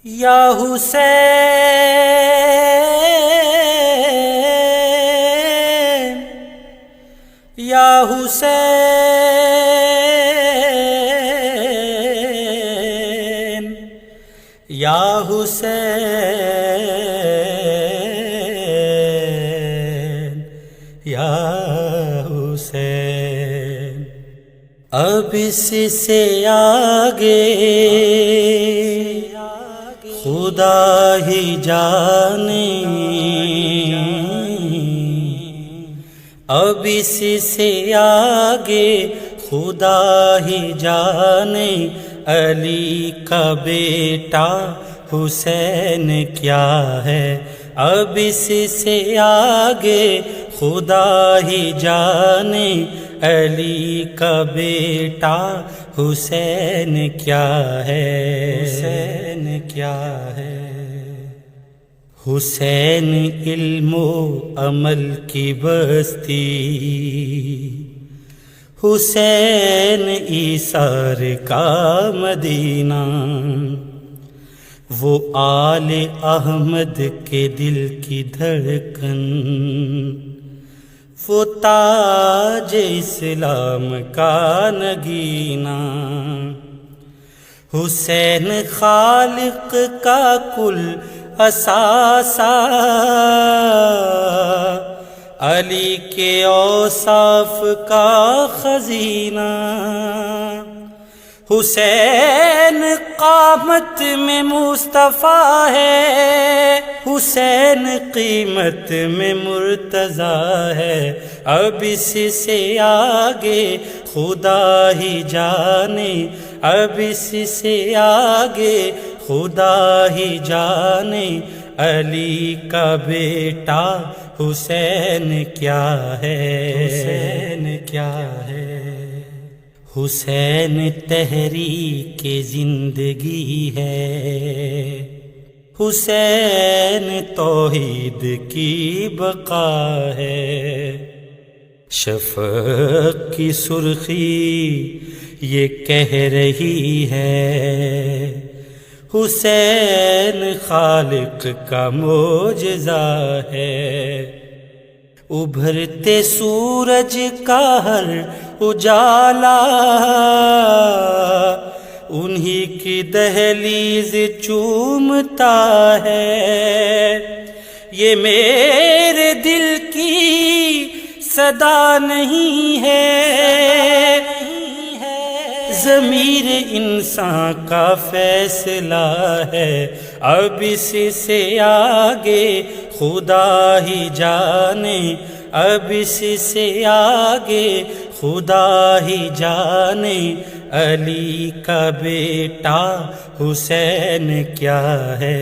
یا حسین یا حسین یا حسین یا حسین اب اس سے آگے خدا ہی جانے، اب اس سے آگے خدا ہی جانے، علی کا بیٹا حسین کیا ہے، اب اس سے آگے خدا ہی جانے، علی کا بیٹا حسین کیا ہے، حسین کیا ہے۔ حسین علم و عمل کی بستی، حسین ایثار کا مدینہ، وہ آل احمد کے دل کی دھڑکن، وہ تاج اسلام کا نگینہ، حسین خالق کا کل اثاثہ، علی کے اوصاف کا خزینہ، حسین قامت میں مصطفیٰ ہے، حسین قیمت میں مرتضیٰ ہے، اب اس سے آگے خدا ہی جانے، اب اس سے آگے خدا ہی جانے، علی کا بیٹا حسین کیا ہے، حسین کیا ہے۔ حسین تحریک زندگی ہے، حسین توحید کی بقا ہے، شفق کی سرخی یہ کہہ رہی ہے، حسین خالق کا معجزہ ہے، ابھرتے سورج کا ہر اجالا انہی کی دہلیز چومتا ہے، یہ میرے دل کی صدا نہیں ہے، ضمیر انسان کا فیصلہ ہے، اب اس سے آگے خدا ہی جانے، اب اس سے آگے خدا ہی جانے، علی کا بیٹا حسین کیا ہے،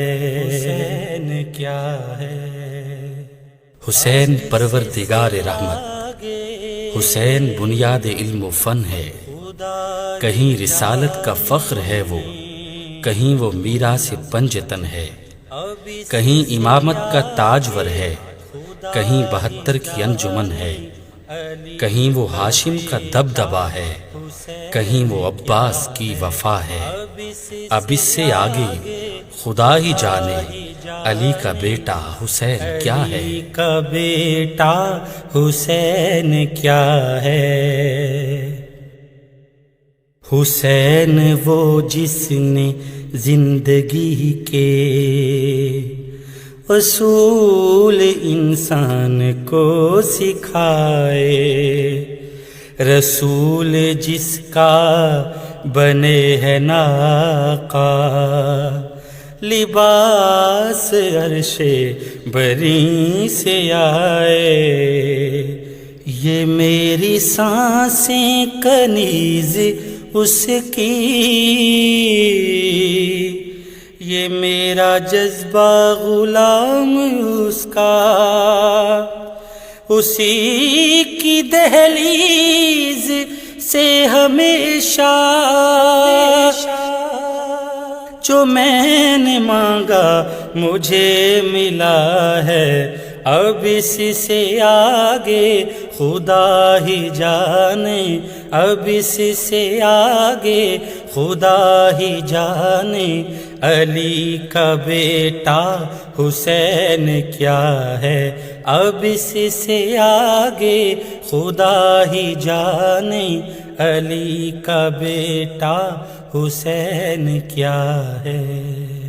حسین کیا ہے۔ حسین پروردگار رحمت، حسین بنیاد علم و فن ہے، کہیں رسالت کا فخر ہے وہ، کہیں وہ میراث پنجتن ہے، کہیں امامت کا تاجور ہے، کہیں 72 کی انجمن ہے، کہیں وہ ہاشم کا دبدبہ ہے، کہیں وہ عباس کی وفا ہے، اب اس سے آگے خدا ہی جانے، علی کا بیٹا حسین کیا ہے، علی کا بیٹا حسین کیا ہے۔ حسین وہ جس نے زندگی کے اصول انسان کو سکھائے، رسول جس کا بنے ہے آقا، لباس عرش بری سے آئے، یہ میری سانسیں کنیز اس کی، یہ میرا جذبہ غلام اس کا، اسی کی دہلیز سے ہمیشہ جو میں نے مانگا مجھے ملا ہے، اب اس سے آگے خدا ہی جانے، اب اس سے آگے خدا ہی جانے علی کا بیٹا حسین کیا ہے، اب اس سے آگے خدا ہی جانے علی کا بیٹا حسین کیا ہے۔